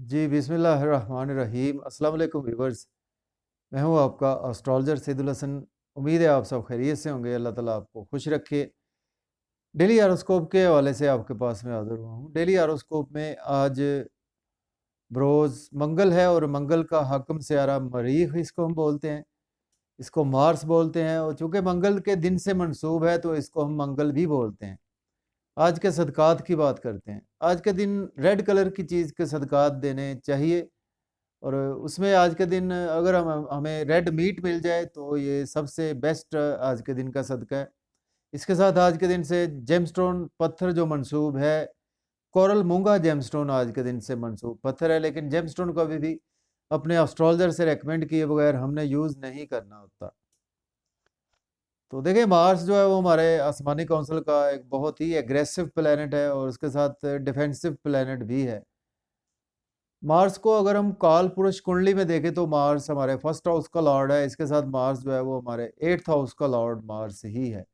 जी, बिस्मिल्लाहिर्रहमानिर्रहीम। अस्सलाम वालेकुम व्यूअर्स। मैं हूँ आपका एस्ट्रोलॉजर सैदुल हसन। उम्मीद है आप सब खैरियत से होंगे। अल्लाह ताला आपको खुश रखे। डेली हॉरोस्कोप के हवाले से आपके पास मैं हाज़िर हुआ हूँ। डेली हॉरोस्कोप में आज बरोज़ मंगल है और मंगल का हाकिम सियारा मरीख़ इसको हम बोलते हैं। इसको मार्स बोलते हैं और चूँकि मंगल के दिन से मंसूब है तो इसको हम मंगल भी बोलते हैं। आज के सदक़ात की बात करते हैं। आज के दिन रेड कलर की चीज़ के सदक़ात देने चाहिए। और उसमें आज के दिन अगर हमें रेड मीट मिल जाए तो ये सबसे बेस्ट आज के दिन का सदका है। इसके साथ आज के दिन से जेमस्टोन पत्थर जो मंसूब है, कोरल मूंगा जेमस्टोन आज के दिन से मंसूब पत्थर है, लेकिन जेमस्टोन को अभी भी अपने एस्ट्रोलॉजर से रेकमेंड किए बगैर हमने यूज़ नहीं करना होता। तो देखिए मार्स जो है वो हमारे आसमानी काउंसिल का एक बहुत ही एग्रेसिव प्लैनेट है और उसके साथ डिफेंसिव प्लैनेट भी है। मार्स को अगर हम काल पुरुष कुंडली में देखें तो मार्स हमारे फर्स्ट हाउस का लॉर्ड है। इसके साथ मार्स जो है वो हमारे 8th हाउस का लॉर्ड मार्स ही है।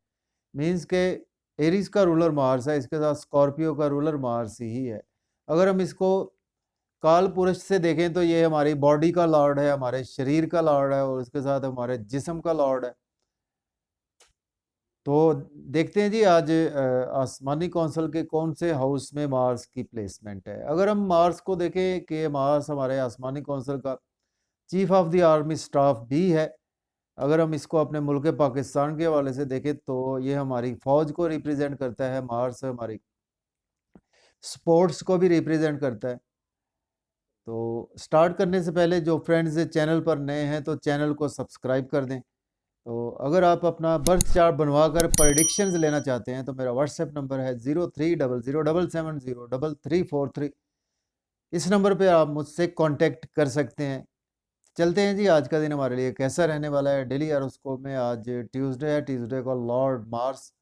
मीन्स के एरीज का रूलर मार्स है, इसके साथ स्कॉर्पियो का रूलर मार्स ही है। अगर हम इसको काल पुरुष से देखें तो ये हमारी बॉडी का लॉर्ड है, हमारे शरीर का लॉर्ड है और उसके साथ हमारे जिस्म का लॉर्ड है। तो देखते हैं जी आज आसमानी कौंसल के कौन से हाउस में मार्स की प्लेसमेंट है। अगर हम मार्स को देखें कि मार्स हमारे आसमानी कौंसल का chief of the army staff भी है। अगर हम इसको अपने मुल्क पाकिस्तान के हवाले से देखें तो ये हमारी फ़ौज को रिप्रेजेंट करता है। मार्स हमारी स्पोर्ट्स को भी रिप्रेजेंट करता है। तो स्टार्ट करने से पहले जो फ्रेंड्स चैनल पर नए हैं तो चैनल को सब्सक्राइब कर दें। तो अगर आप अपना बर्थ चार्ट बनवा कर प्रडिक्शंस लेना चाहते हैं तो मेरा व्हाट्सएप नंबर है 0300770343। इस नंबर पे आप मुझसे कांटेक्ट कर सकते हैं। चलते हैं जी आज का दिन हमारे लिए कैसा रहने वाला है। डेली हॉरोस्कोप में आज ट्यूसडे है, ट्यूसडे को लॉर्ड मार्स।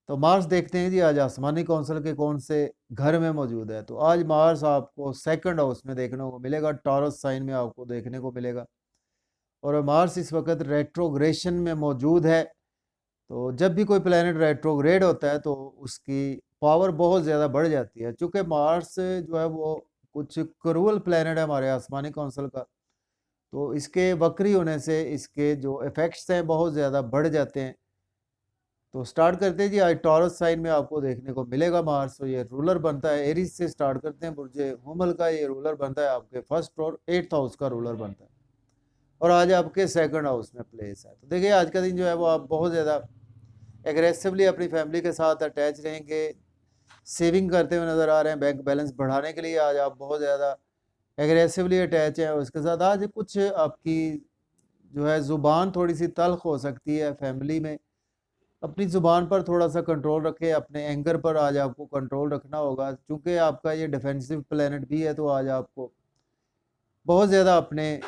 तो मार्स देखते हैं जी आज आसमानी कौंसिल के कौन से घर में मौजूद है। तो आज मार्स आपको सेकंड हाउस में देखने को मिलेगा, टॉरस साइन में आपको देखने को मिलेगा। और मार्स इस वक्त रेट्रोग्रेशन में मौजूद है। तो जब भी कोई प्लैनेट रेट्रोग्रेड होता है तो उसकी पावर बहुत ज़्यादा बढ़ जाती है। चूँकि मार्स जो है वो कुछ क्रूअल प्लैनेट है हमारे आसमानी कौंसिल का, तो इसके वक्री होने से इसके जो इफ़ेक्ट्स हैं बहुत ज़्यादा बढ़ जाते हैं। तो स्टार्ट करते हैं जी आज टॉरस साइन में आपको देखने को मिलेगा मार्स। तो ये रूलर बनता है एरीज से। स्टार्ट करते हैं बुर्ज हुमल का, ये रूलर बनता है आपके फर्स्ट और 8th हाउस का रूलर बनता है और आज आपके सेकंड हाउस में प्लेस है। तो देखिए आज का दिन जो है वो आप बहुत ज़्यादा एग्रेसिवली अपनी फैमिली के साथ अटैच रहेंगे, सेविंग करते हुए नज़र आ रहे हैं। बैंक बैलेंस बढ़ाने के लिए आज आप बहुत ज़्यादा एग्रेसिवली अटैच हैं और उसके साथ आज कुछ आपकी जो है ज़ुबान थोड़ी सी तल्ख हो सकती है फैमिली में। अपनी ज़ुबान पर थोड़ा-सा कंट्रोल रखें, अपने एंगर पर आज आपको कंट्रोल रखना होगा। चूँकि आपका ये डिफेंसिव प्लैनेट भी है तो आज आपको बहुत ज़्यादा अपने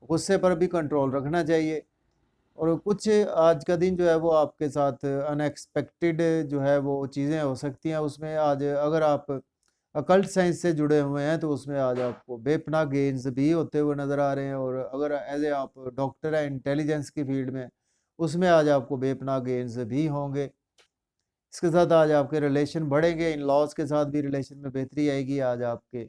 गुस्से पर भी कंट्रोल रखना चाहिए। और कुछ आज का दिन जो है वो आपके साथ अनएक्सपेक्टेड जो है वो चीज़ें हो सकती हैं। उसमें आज अगर आप अकल्ट साइंस से जुड़े हुए हैं तो उसमें आज आपको बेपनाह गेन्स भी होते हुए नज़र आ रहे हैं। और अगर एज ए आप डॉक्टर हैं इंटेलिजेंस की फील्ड में, उसमें आज आपको बेपनाह गेन्स भी होंगे। इसके साथ आज आपके रिलेशन बढ़ेंगे, इन लॉज के साथ भी रिलेशन में बेहतरी आएगी। आज आपके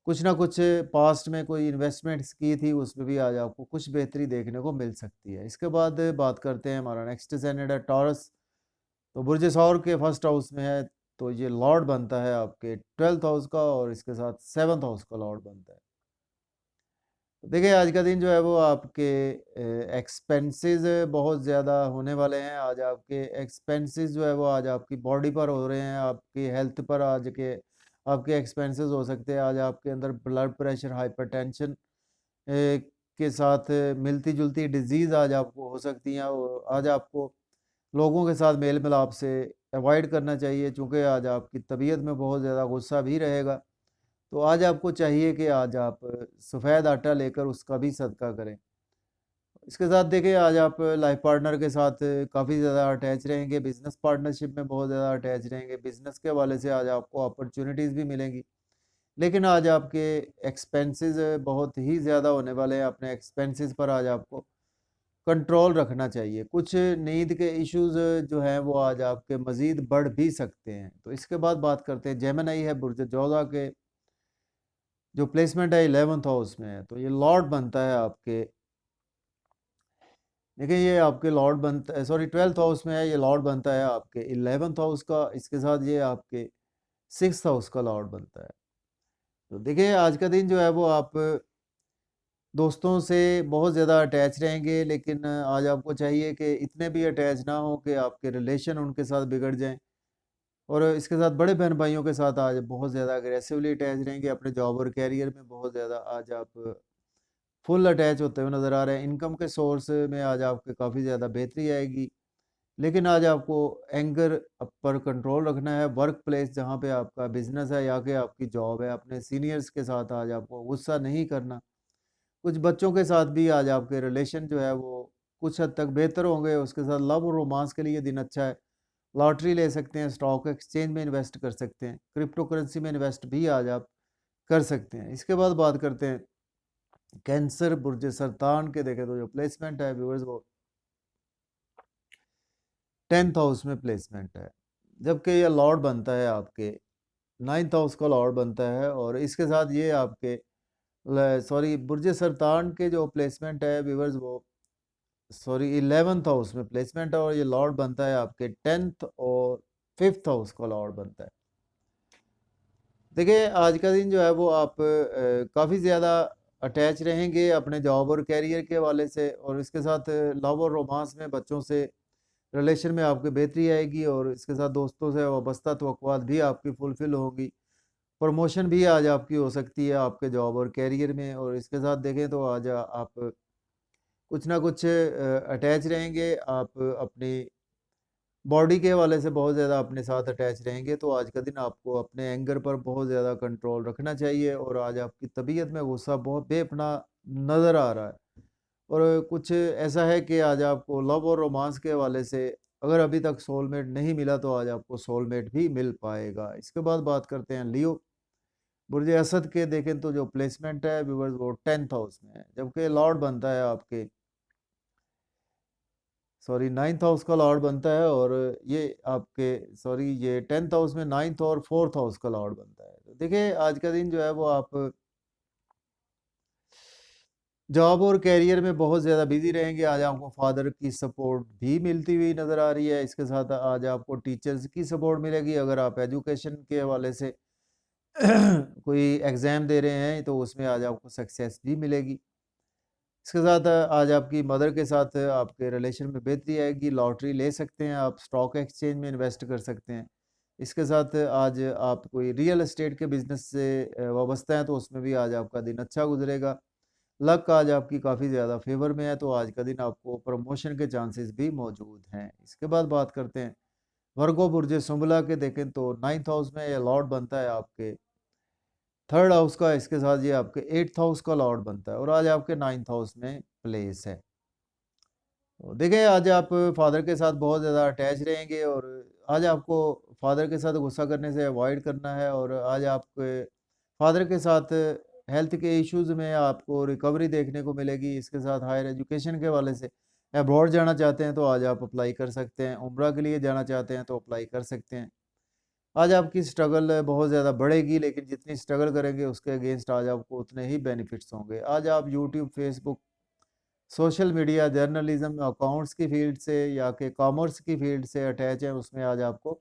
कुछ ना कुछ पास्ट में कोई इन्वेस्टमेंट्स की थी उसमें भी आज आपको कुछ बेहतरी देखने को मिल सकती है। इसके बाद बात करते हैं हमारा नेक्स्ट प्लैनेट है टॉरस। तो बुर्ज सौर के फर्स्ट हाउस में है तो ये लॉर्ड बनता है आपके 12th हाउस का और इसके साथ 7th हाउस का लॉर्ड बनता है। तो देखिए आज का दिन जो है वो आपके एक्सपेंसेस बहुत ज़्यादा होने वाले हैं। आज आपके एक्सपेंसेस जो है वो आज आपकी बॉडी पर हो रहे हैं, आपकी हेल्थ पर आज के आपके एक्सपेंसेस हो सकते हैं। आज आपके अंदर ब्लड प्रेशर, हाइपरटेंशन के साथ मिलती-जुलती डिज़ीज़ आज आपको हो सकती हैं और आज आपको लोगों के साथ मेल-मिलाप से अवॉइड करना चाहिए। चूँकि आज आपकी तबीयत में बहुत ज़्यादा गुस्सा भी रहेगा। तो आज आपको चाहिए कि आज आप सफ़ेद आटा लेकर उसका भी सदका करें। इसके साथ देखिए आज आप लाइफ पार्टनर के साथ काफ़ी ज़्यादा अटैच रहेंगे, बिज़नेस पार्टनरशिप में बहुत ज़्यादा अटैच रहेंगे। बिज़नेस के हवाले से आज आपको अपॉर्च्युनिटीज़ भी मिलेंगी। लेकिन आज आपके एक्सपेंसेस बहुत ही ज़्यादा होने वाले हैं। अपने एक्सपेंसेस पर आज आपको कंट्रोल रखना चाहिए। कुछ नींद के इश्यूज़ जो हैं वो आज आपके मज़ीद बढ़ भी सकते हैं। तो इसके बाद बात करते हैं जेमिनी है बुर्ज जोधा के जो प्लेसमेंट है 11th हाउस में है, तो ये लॉर्ड बनता है आपके, देखिए ये आपके लॉर्ड बनता है, सॉरी 12th हाउस में है, ये लॉर्ड बनता है आपके 11th हाउस का, इसके साथ ये आपके 6th हाउस का लॉर्ड बनता है। तो देखिए आज का दिन जो है वो आप दोस्तों से बहुत ज़्यादा अटैच रहेंगे, लेकिन आज आपको चाहिए कि इतने भी अटैच ना हो कि आपके रिलेशन उनके साथ बिगड़ जाएँ। और इसके साथ बड़े बहन-भाइयों के साथ आज बहुत ज़्यादा अग्रेसिवली अटैच रहेंगे, अपने जॉब और करियर में बहुत ज़्यादा आज आप फुल अटैच होते हुए नज़र आ रहे हैं। इनकम के सोर्स में आज आपके काफ़ी ज़्यादा बेहतरी आएगी, लेकिन आज आपको एंगर पर कंट्रोल रखना है। वर्क प्लेस जहाँ पे आपका बिज़नेस है या कि आपकी जॉब है, अपने सीनियर्स के साथ आज आपको गुस्सा नहीं करना। कुछ बच्चों के साथ भी आज आपके रिलेशन जो है वो कुछ हद तक बेहतर होंगे, उसके साथ लव और रोमांस के लिए दिन अच्छा है। लॉटरी ले सकते हैं, स्टॉक एक्सचेंज में इन्वेस्ट कर सकते हैं, क्रिप्टो करेंसी में इन्वेस्ट भी आज आप कर सकते हैं। इसके बाद बात करते हैं कैंसर बुर्ज सरतान के, देखें तो जो प्लेसमेंट है व्यूअर्स वो 10th हाउस में प्लेसमेंट है, जबकि ये लॉर्ड बनता है आपके 9th हाउस का लॉर्ड बनता है, और इसके साथ ये आपके सॉरी बुर्ज सरतान के जो प्लेसमेंट है व्यूअर्स वो सॉरी 11th हाउस में प्लेसमेंट है, और ये लॉर्ड बनता है आपके 10th और 5th हाउस का लॉर्ड बनता है। देखिए आज का दिन जो है वो आप काफ़ी ज़्यादा अटैच रहेंगे अपने जॉब और कैरियर के हवाले से, और इसके साथ लव और रोमांस में बच्चों से रिलेशन में आपकी बेहतरी आएगी, और इसके साथ दोस्तों से वाबस्ता तवक्कुआत भी आपकी फुलफ़िल होंगी। प्रमोशन भी आज आपकी हो सकती है आपके जॉब और कैरियर में, और इसके साथ देखें तो आज आप कुछ ना कुछ अटैच रहेंगे, आप अपनी बॉडी के हवाले से बहुत ज़्यादा अपने साथ अटैच रहेंगे। तो आज का दिन आपको अपने एंगर पर बहुत ज़्यादा कंट्रोल रखना चाहिए, और आज आपकी तबीयत में गुस्सा बहुत बेपनाह नज़र आ रहा है। और कुछ ऐसा है कि आज आपको लव और रोमांस के हवाले से अगर अभी तक सोलमेट नहीं मिला तो आज आपको सोलमेट भी मिल पाएगा। इसके बाद बात करते हैं लियो बुर्ज असद के, देखें तो जो प्लेसमेंट है व्यूअर्स वो 10th हाउस में है, जबकि लॉर्ड बनता है आपके सॉरी 9th हाउस का लॉर्ड बनता है, और ये आपके सॉरी ये 10th हाउस में 9th और 4th हाउस का लॉर्ड बनता है। तो देखिए आज का दिन जो है वो आप जॉब और करियर में बहुत ज़्यादा बिजी रहेंगे। आज आपको फादर की सपोर्ट भी मिलती हुई नज़र आ रही है, इसके साथ आज आपको टीचर्स की सपोर्ट मिलेगी। अगर आप एजुकेशन के हवाले से कोई एग्ज़ाम दे रहे हैं तो उसमें आज आपको सक्सेस भी मिलेगी। इसके साथ आज आपकी मदर के साथ आपके रिलेशन में बेहतरी आएगी, लॉटरी ले सकते हैं आप, स्टॉक एक्सचेंज में इन्वेस्ट कर सकते हैं। इसके साथ आज आप कोई रियल एस्टेट के बिज़नेस से वाबस्ता हैं तो उसमें भी आज आपका दिन अच्छा गुज़रेगा। लक आज आपकी काफ़ी ज़्यादा फ़ेवर में है, तो आज का दिन आपको प्रमोशन के चांसेस भी मौजूद हैं। इसके बाद बात करते हैं वर्गो बुर्ज सुंबला के, देखें तो 9th हाउस में ये लॉर्ड बनता है आपके 3rd हाउस का, इसके साथ ये आपके 8th हाउस का लॉर्ड बनता है, और आज आपके 9th हाउस में प्लेस है। तो देखिए आज आप फादर के साथ बहुत ज़्यादा अटैच रहेंगे, और आज आपको फादर के साथ गुस्सा करने से अवॉइड करना है, और आज आपके फादर के साथ हेल्थ के इश्यूज़ में आपको रिकवरी देखने को मिलेगी। इसके साथ हायर एजुकेशन के हवाले से अब्रॉड जाना चाहते हैं तो आज आप अप्लाई कर सकते हैं, उम्रा के लिए जाना चाहते हैं तो अप्लाई कर सकते हैं। आज आपकी स्ट्रगल बहुत ज़्यादा बढ़ेगी, लेकिन जितनी स्ट्रगल करेंगे उसके अगेंस्ट आज आपको उतने ही बेनिफिट्स होंगे। आज आप YouTube, Facebook, social media, journalism, accounts की फ़ील्ड से या कि कॉमर्स की फ़ील्ड से अटैच हैं, उसमें आज आपको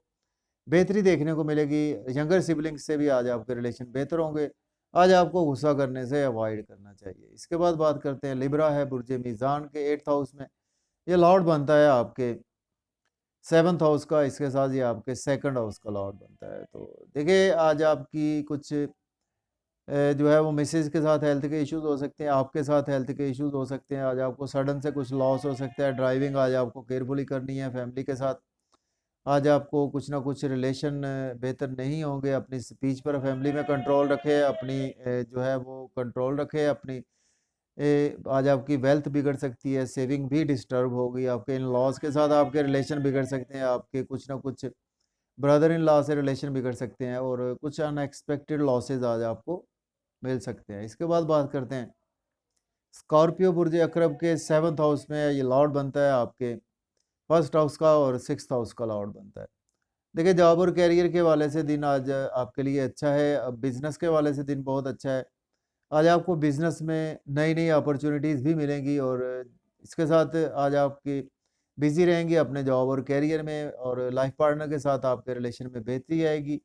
बेहतरी देखने को मिलेगी। यंगर सिबलिंग्स से भी आज आपके रिलेशन बेहतर होंगे। आज आपको गुस्सा करने से अवॉइड करना चाहिए। इसके बाद बात करते हैं लिब्रा है बुर्ज मीज़ान के 8th हाउस में। ये लॉर्ड बनता है आपके 7th हाउस का, इसके साथ ये आपके 2nd हाउस का लॉर्ड बनता है। तो देखिए आज आपकी कुछ जो है वो मिसेज़ के साथ हेल्थ के इश्यूज़ हो सकते हैं, आपके साथ हेल्थ के इश्यूज़ हो सकते हैं। आज आपको सडन से कुछ लॉस हो सकता है। ड्राइविंग आज आपको केयरफुली करनी है फैमिली के साथ। आज आपको कुछ ना कुछ रिलेशन बेहतर नहीं होंगे। अपनी स्पीच पर फैमिली में कंट्रोल रखें, अपनी जो है वो कंट्रोल रखें अपनी। आज आपकी वेल्थ बिगड़ सकती है, सेविंग भी डिस्टर्ब होगी, आपके इन-लॉज़ के साथ आपके रिलेशन बिगड़ सकते हैं, आपके कुछ ना कुछ ब्रदर इन लॉ से रिलेशन बिगड़ सकते हैं, और कुछ अनएक्सपेक्टेड लॉसेस आज आपको मिल सकते हैं। इसके बाद बात करते हैं स्कॉर्पियो बुर्ज अकरब के 7th हाउस में ये लॉर्ड बनता है आपके 1st हाउस का, और 6th हाउस का लॉर्ड बनता है। देखिए जॉब और करियर के हवाले से दिन आज आपके लिए अच्छा है, बिज़नेस के हवाले से दिन बहुत अच्छा है। आज आपको बिज़नेस में नई-नई अपॉर्च्युनिटीज़ भी मिलेंगी और इसके साथ आज आपकी बिज़ी रहेंगी अपने जॉब और करियर में और लाइफ पार्टनर के साथ आपके रिलेशन में बेहतरी आएगी।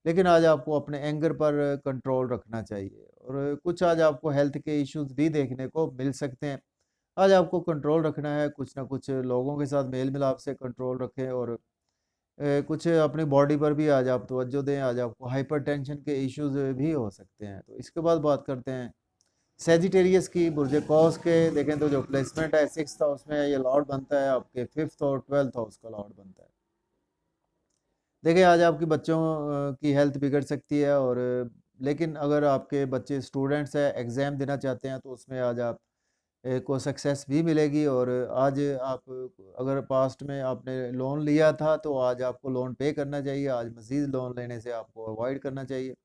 लेकिन आज आपको अपने एंगर पर कंट्रोल रखना चाहिए और कुछ आज आपको हेल्थ के इश्यूज़ भी देखने को मिल सकते हैं। आज आपको कंट्रोल रखना है, कुछ ना कुछ लोगों के साथ मेल-मिलाप से कंट्रोल रखें और कुछ अपनी बॉडी पर भी आज आप तवज्जो दें, आज आपको हाइपरटेंशन के इश्यूज़ भी हो सकते हैं। तो इसके बाद बात करते हैं सैजिटेरियस की बुर्ज कॉस के देखें तो जो प्लेसमेंट है 6th हाउस में ये लॉर्ड बनता है आपके 5th और 12th हाउस का लॉर्ड बनता है। देखिए आज आपके बच्चों की हेल्थ बिगड़ सकती है और लेकिन अगर आपके बच्चे स्टूडेंट्स हैं, एग्ज़ाम देना चाहते हैं तो उसमें आज आप को सक्सेस भी मिलेगी और आज आप अगर पास्ट में आपने लोन लिया था तो आज आपको लोन पे करना चाहिए, आज मज़ीद लोन लेने से आपको अवॉइड करना चाहिए।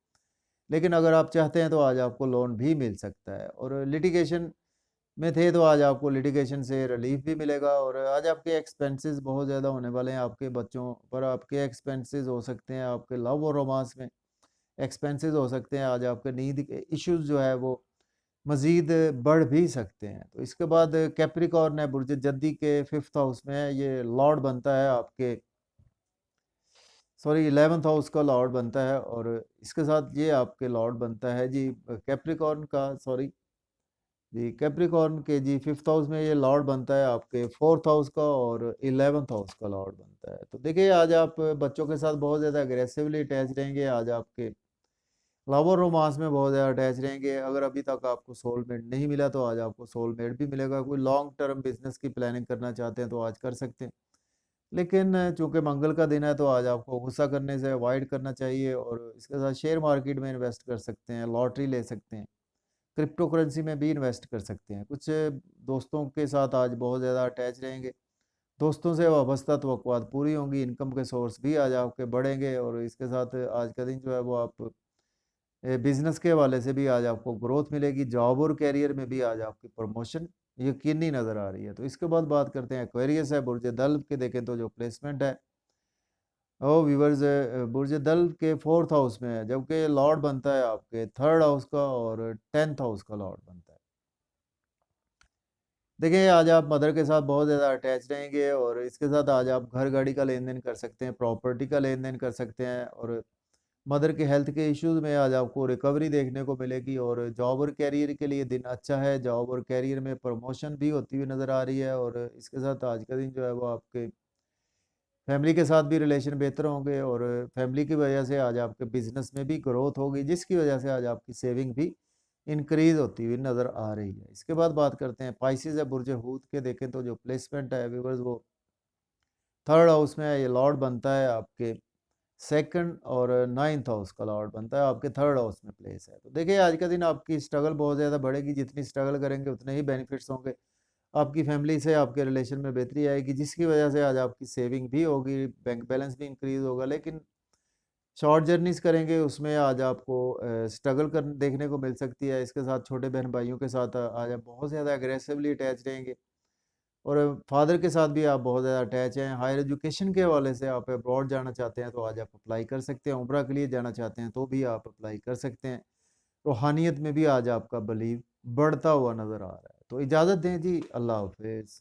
लेकिन अगर आप चाहते हैं तो आज आपको लोन भी मिल सकता है और लिटिगेशन में थे तो आज आपको लिटिगेशन से रिलीफ भी मिलेगा और आज आपके एक्सपेंसेस बहुत ज़्यादा होने वाले हैं, आपके बच्चों पर आपके एक्सपेंसेस हो सकते हैं, आपके लव और रोमांस में एक्सपेंसेस हो सकते हैं, आज आपके नींद के इश्यूज़ जो है वो मज़ीद बढ़ भी सकते हैं। तो इसके बाद कैप्रिकॉर्न है बुर्ज जद्दी के 5th हाउस में है, ये लॉर्ड बनता है आपके 11th हाउस का लॉर्ड बनता है और इसके साथ ये आपके लॉर्ड बनता है जी कैप्रिकॉर्न का जी कैप्रिकॉर्न के जी 5th हाउस में ये लॉर्ड बनता है आपके 4th हाउस का और 11th हाउस का लॉर्ड बनता है। तो देखिए आज आप बच्चों के साथ बहुत ज़्यादा अग्रेसिवली अटैच रहेंगे, आज आपके लव और रोमांस में बहुत ज़्यादा अटैच रहेंगे। अगर अभी तक आपको सोलमेट नहीं मिला तो आज आपको सोलमेट भी मिलेगा। कोई लॉन्ग टर्म बिज़नेस की प्लानिंग करना चाहते हैं तो आज कर सकते हैं। लेकिन चूँकि मंगल का दिन है तो आज आपको गुस्सा करने से अवॉइड करना चाहिए और इसके साथ शेयर मार्केट में इन्वेस्ट कर सकते हैं, लॉटरी ले सकते हैं, क्रिप्टो करेंसी में भी इन्वेस्ट कर सकते हैं। कुछ दोस्तों के साथ आज बहुत ज़्यादा अटैच रहेंगे। दोस्तों से वाबस्ता तवक्कुआत पूरी होंगी, इनकम के सोर्स भी आज आपके बढ़ेंगे और इसके साथ आज का दिन जो है वो आप बिज़नेस के हवाले से भी आज आपको ग्रोथ मिलेगी, जॉब और करियर में भी आज आपकी प्रमोशन यकीनी नज़र आ रही है। तो इसके बाद बात करते हैं एक्वेरियस है, बुर्ज दल्व के देखें तो जो प्लेसमेंट है व्यूअर्स बुर्ज दल्व के 4th हाउस में है, जबकि लॉर्ड बनता है आपके 3rd हाउस का और 10th हाउस का लॉर्ड बनता है। देखिए आज आप मदर के साथ बहुत ज़्यादा अटैच रहेंगे और इसके साथ आज आप घर गाड़ी का लेन-देन कर सकते हैं, प्रॉपर्टी का लेन-देन कर सकते हैं और मदर के हेल्थ के इश्यूज़ में आज आपको रिकवरी देखने को मिलेगी और जॉब और करियर के लिए दिन अच्छा है। जॉब और करियर में प्रमोशन भी होती हुई नज़र आ रही है और इसके साथ आज का दिन जो है वो आपके फैमिली के साथ भी रिलेशन बेहतर होंगे और फैमिली की वजह से आज आपके बिज़नेस में भी ग्रोथ होगी, जिसकी वजह से आज आपकी सेविंग भी इंक्रीज़ होती हुई नज़र आ रही है। इसके बाद बात करते हैं पाइसेस है बुर्ज हूत के देखें तो जो प्लेसमेंट है व्यूअर्स वो 3rd हाउस में है, ये लॉर्ड बनता है आपके 2nd और 9th हाउस का लॉर्ड बनता है, आपके 3rd हाउस में प्लेस है। तो देखिए आज का दिन आपकी स्ट्रगल बहुत ज़्यादा बढ़ेगी, जितनी स्ट्रगल करेंगे उतने ही बेनिफिट्स होंगे। आपकी फैमिली से आपके रिलेशन में बेहतरी आएगी, जिसकी वजह से आज आपकी सेविंग भी होगी, बैंक बैलेंस भी इंक्रीज़ होगा। लेकिन शॉर्ट जर्नीज़ करेंगे उसमें आज आपको स्ट्रगल कर देखने को मिल सकती है। इसके साथ छोटे बहन-भाइयों के साथ आज आप बहुत ज़्यादा एग्रेसिवली अटैच रहेंगे। और फादर के साथ भी आप बहुत ज़्यादा अटैच हैं। हायर एजुकेशन के हवाले से आप अब्रॉड जाना चाहते हैं तो आज आप अप्लाई कर सकते हैं। उम्रा के लिए जाना चाहते हैं तो भी आप अप्लाई कर सकते हैं। रूहानियत में भी आज आपका बिलीव बढ़ता हुआ नज़र आ रहा है। तो इजाज़त दें जी, अल्लाह हाफ़िज़।